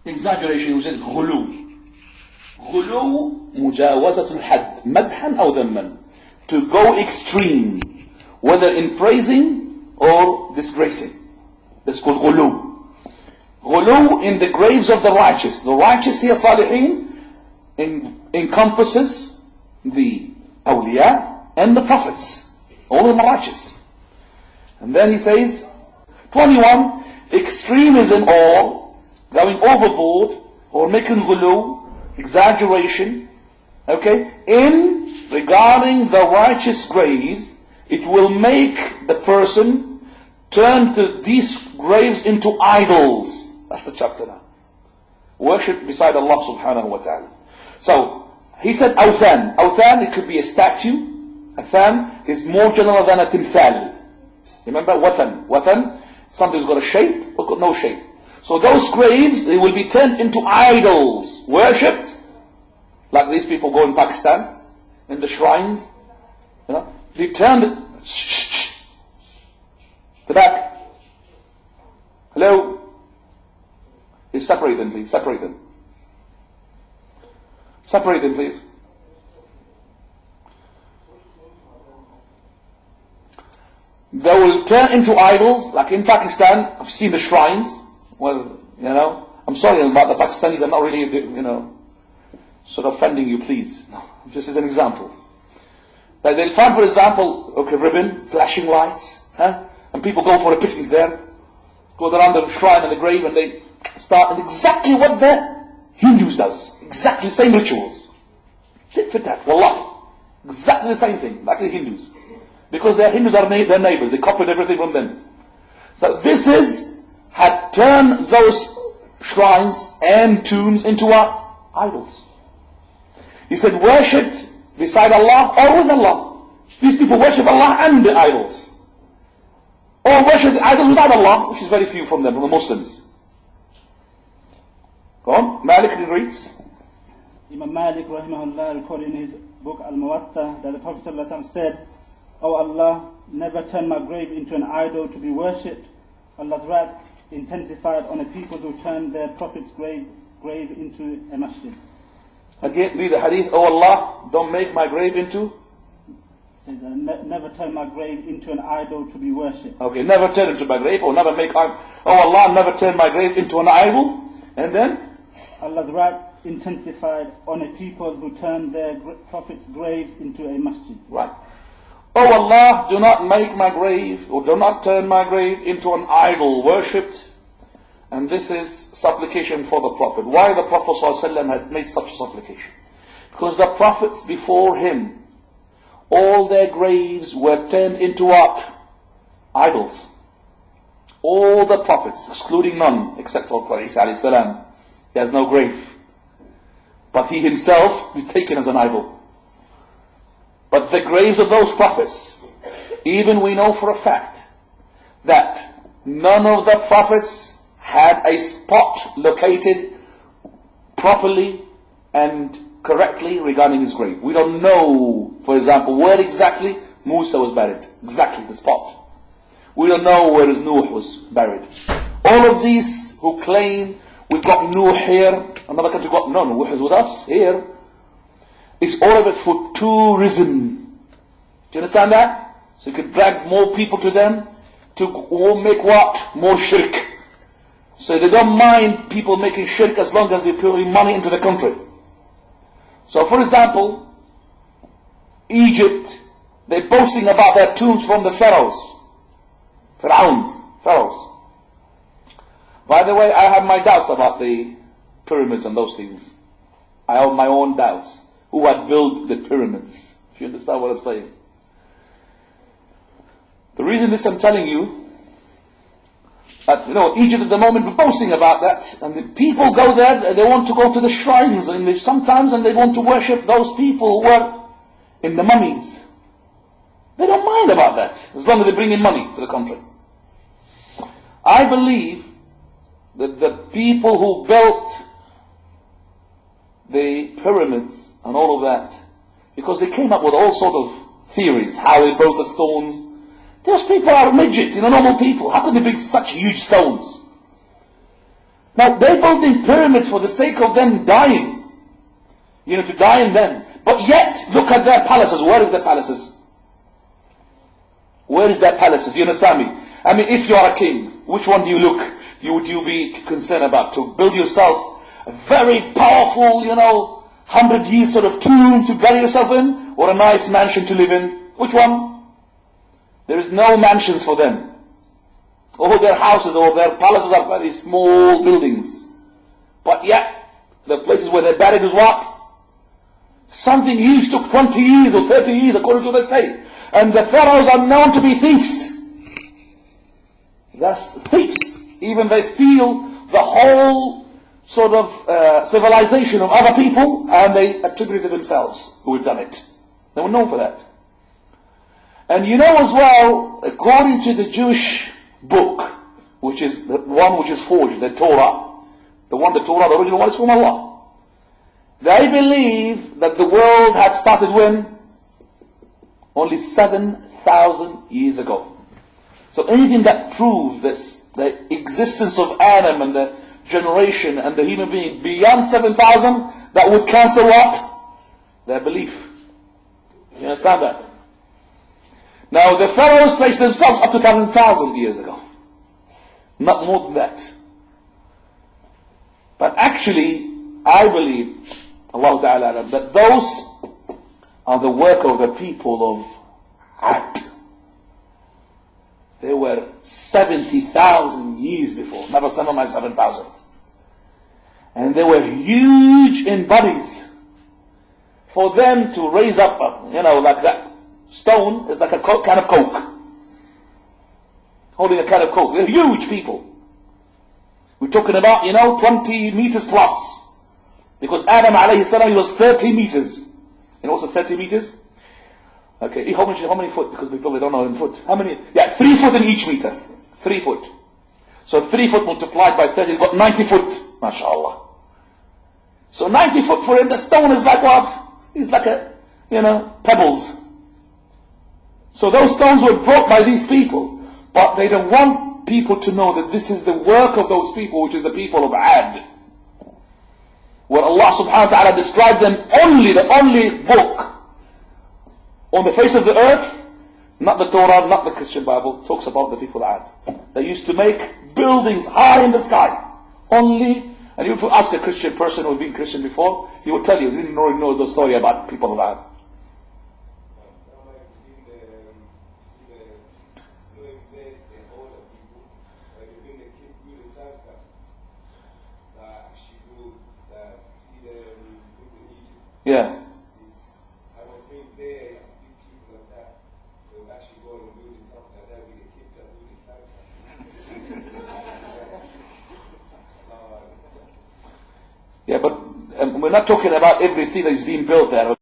exaggeration, we said غلو. غلو مجاوزة الحد مدحا أو ذما, to go extreme, whether in praising or disgracing. That's called غلو. غلو in the graves of the righteous. The righteous here, Salihin, encompasses the awliya and the prophets. All of them are righteous. And then he says, 21, extremism or going overboard or making ghulu, exaggeration, okay, in regarding the righteous graves, it will make the person turn these graves into idols. That's the chapter now. Worship beside Allah subhanahu wa ta'ala. So, he said awthan. Awthan, it could be a statue. Awthan is more general than a timthal. Remember, watan. Watan, something's got a shape or got no shape. So those graves, they will be turned into idols, worshipped, like these people go in Pakistan, in the shrines. You know, they turn it. The back. Hello? Please separate them, please. Separate them. Separate them, please. They will turn into idols, like in Pakistan. I've seen the shrines. Well, you know, I'm sorry about the Pakistanis. I'm not really, you know, sort of offending you, please. No, just as an example. That they'll find, for example, okay, ribbon, flashing lights, huh? And people go for a picnic there, go around the shrine and the grave, and they start, and exactly what the Hindus does. Exactly the same rituals. Tit for tat, wallah. Exactly the same thing, like the Hindus. Because their Hindus are their neighbors, they copied everything from them. So this had turned those shrines and tombs into what? Idols. He said, worshipped beside Allah or with Allah. These people worship Allah and the idols. Or worship the idols without Allah, which is very few from them, from the Muslims. Go on. Malik reads. Imam Malik rahimahullah recorded in his book Al-Muwatta that the Prophet ﷺ said, "O Allah, never turn my grave into an idol to be worshipped." Allah's wrath intensified on a people who turned their Prophet's grave into a masjid. Again, read the hadith. "O Allah, don't make my grave into..." Says, never turn my grave into an idol to be worshipped. Okay, never turn into my grave, or never make... Oh Allah, never turn my grave into an idol. And then? Allah's wrath intensified on a people who turned their Prophet's graves into a masjid. Right. Oh Allah, do not make my grave, or do not turn my grave into an idol worshipped. And this is supplication for the Prophet. Why the Prophet ﷺ had made such a supplication? Because the Prophets before him, all their graves were turned into what? Idols. All the Prophets, excluding none, except for Prophet Isa alayhi salam. He has no grave. But he himself is taken as an idol. But the graves of those Prophets, even we know for a fact that none of the Prophets had a spot located properly and correctly regarding his grave. We don't know, for example, where exactly Musa was buried. Exactly the spot. We don't know where Nuh was buried. All of these who claim we've got Nuh here, another country got no, Nuh is with us here. It's all of it for tourism. Do you understand that? So you could drag more people to them to make what? More shirk. So they don't mind people making shirk as long as they put money into the country. So for example, Egypt, they're boasting about their tombs from the pharaohs. Pharaohs. By the way, I have my doubts about the pyramids and those things. I have my own doubts. Who had built the pyramids? If you understand what I'm saying. The reason this I'm telling you, that, Egypt at the moment, we're boasting about that, and the people go there, they want to go to the shrines, and they want to worship those people who were in the mummies. They don't mind about that, as long as they bring in money to the country. I believe that the people who built the pyramids and all of that, because they came up with all sort of theories, how they built the stones. Those people are midgets, normal people. How could they bring such huge stones? Now, they're building pyramids for the sake of them dying. To die in them. But yet, look at their palaces. Where is their palaces? Where is their palaces? Do you understand me? I mean, if you are a king, which one do you look? Would you be concerned about? To build yourself a very powerful, 100 years sort of tomb to bury yourself in? Or a nice mansion to live in? Which one? There is no mansions for them. All their houses or their palaces are very small buildings. But yet, the places where they're buried is what? Something huge took 20 years or 30 years according to what they say. And the pharaohs are known to be thieves. That's thieves. Even they steal the whole sort of civilization of other people and they attribute it to themselves who have done it. They were known for that. And as well, according to the Jewish book, which is the one which is forged, the Torah, the original one is from Allah. They believe that the world had started when? Only 7,000 years ago. So anything that proves this, the existence of Adam and the generation and the human being beyond 7,000, that would cancel what? Their belief. You understand that? Now the pharaohs placed themselves up to 1,000 years ago. Not more than that. But actually, I believe, Allah Ta'ala, that those are the work of the people of Ad. They were 70,000 years before, never 7,000. And they were huge in bodies. For them to raise up, like that stone is like a can of Coke. Holding a can of Coke. They're huge people. We're talking about, 20 meters plus. Because Adam alayhi salam, he was 30 meters. Also 30 meters? Okay, how many foot? Because people, they don't know in foot. How many? Yeah, 3 foot in each meter. 3 foot. So 3 foot multiplied by 30, you've got 90 foot. MashaAllah. So 90 foot for him, the stone is like what? It's like pebbles. So those stones were brought by these people. But they don't want people to know that this is the work of those people, which is the people of Ad. Where Allah subhanahu wa ta'ala described them the only book on the face of the earth, not the Torah, not the Christian Bible, talks about the people of Ad. They used to make buildings high in the sky. And if you ask a Christian person who had been Christian before, he would tell you, he didn't know the story about people of Ad. Yeah. I don't think they, as big people like that, will actually go and do something like that with the kids that do this Yeah, but we're not talking about everything that is being built there.